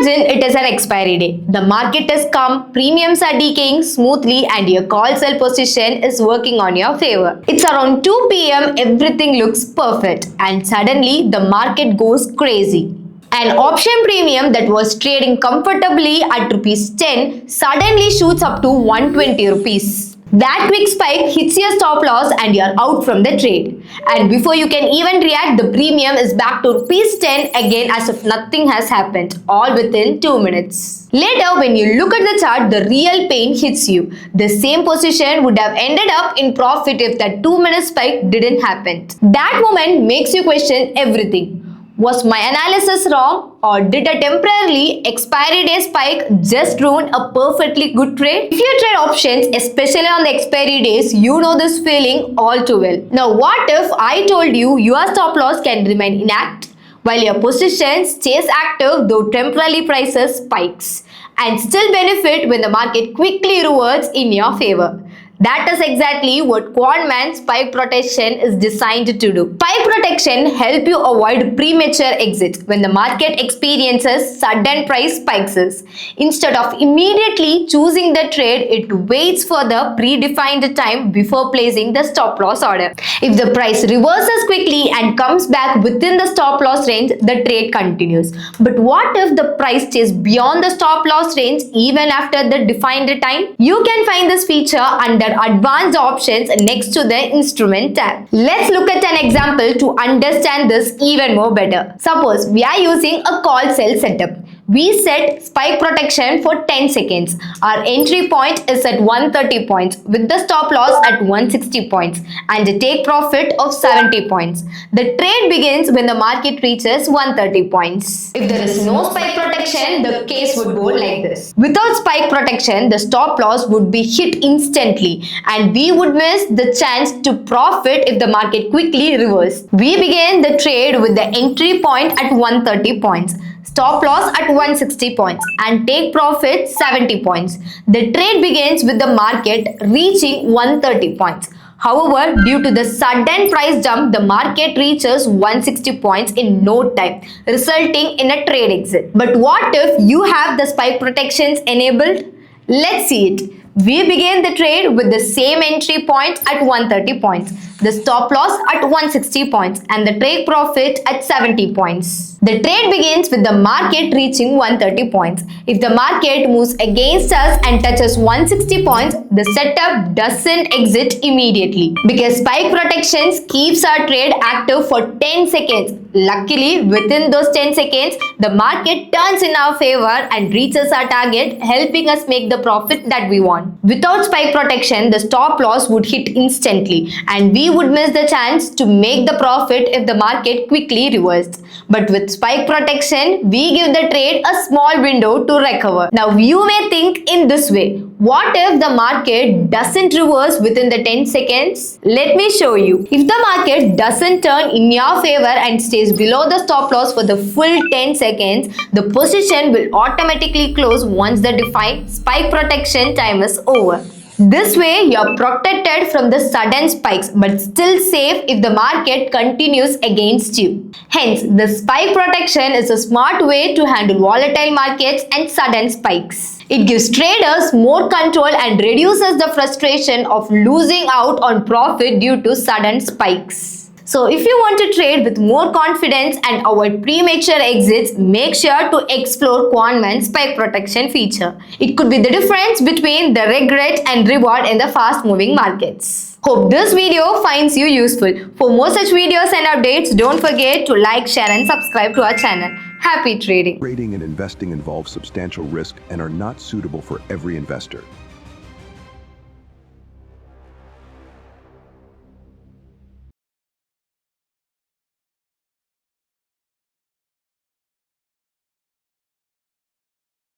Imagine it is an expiry day. The market has come, premiums are decaying smoothly, and your call sell position is working on your favor. It's around 2 p.m., everything looks perfect, and suddenly the market goes crazy. An option premium that was trading comfortably at rupees 10 suddenly shoots up to 120 rupees. That quick spike hits your stop loss and you're out from the trade. And before you can even react, the premium is back to rupees 10 again as if nothing has happened, all within 2 minutes. Later, when you look at the chart, the real pain hits you. The same position would have ended up in profit if that 2-minute spike didn't happen. That moment makes you question everything. Was my analysis wrong, or did a temporarily expiry day spike just ruin a perfectly good trade? If you trade options, especially on the expiry days, you know this feeling all too well. Now what if I told you your stop loss can remain inactive while your position stays active though temporarily prices spikes, and still benefit when the market quickly reverts in your favor? That is exactly what Quantman Spike Protection is designed to do. Spike Protection helps you avoid premature exit when the market experiences sudden price spikes. Instead of immediately choosing the trade, it waits for the predefined time before placing the stop loss order. If the price reverses quickly and comes back within the stop loss range, the trade continues. But what if the price stays beyond the stop loss range even after the defined time? You can find this feature under Advanced Options next to the Instrument tab. Let's look at an example to understand this even more better. Suppose we are using a call sell setup. We set spike protection for 10 seconds. Our entry point is at 130 points with the stop loss at 160 points and a take profit of 70 points. The trade begins when the market reaches 130 points. If there is no spike protection, the case would go like this. Without spike protection, the stop loss would be hit instantly and we would miss the chance to profit if the market quickly reversed. We begin the trade with the entry point at 130 points. Stop loss at 160 points and take profit 70 points. The trade begins with the market reaching 130 points. However, due to the sudden price jump, the market reaches 160 points in no time, resulting in a trade exit. But what if you have the spike protections enabled? Let's see it. We begin the trade with the same entry point at 130 points, the stop loss at 160 points and the take profit at 70 points. The trade begins with the market reaching 130 points. If the market moves against us and touches 160 points, the setup doesn't exit immediately because spike protections keeps our trade active for 10 seconds. Luckily, within those 10 seconds, the market turns in our favor and reaches our target, helping us make the profit that we want. Without spike protection, the stop loss would hit instantly and we would miss the chance to make the profit if the market quickly reversed. But with spike protection, we give the trade a small window to recover. Now you may think in this way, what if the market doesn't reverse within the 10 seconds? Let me show you. If the market doesn't turn in your favor and stays below the stop loss for the full 10 seconds, the position will automatically close once the defined spike protection time is over. This way, you're protected from the sudden spikes but still safe if the market continues against you. Hence, the spike protection is a smart way to handle volatile markets and sudden spikes. It gives traders more control and reduces the frustration of losing out on profit due to sudden spikes. So if you want to trade with more confidence and avoid premature exits, make sure to explore Quantman Spike Protection feature. It could be the difference between the regret and reward in the fast-moving markets. Hope this video finds you useful. For more such videos and updates, don't forget to like, share and subscribe to our channel. Happy trading! Trading and investing involve substantial risk and are not suitable for every investor.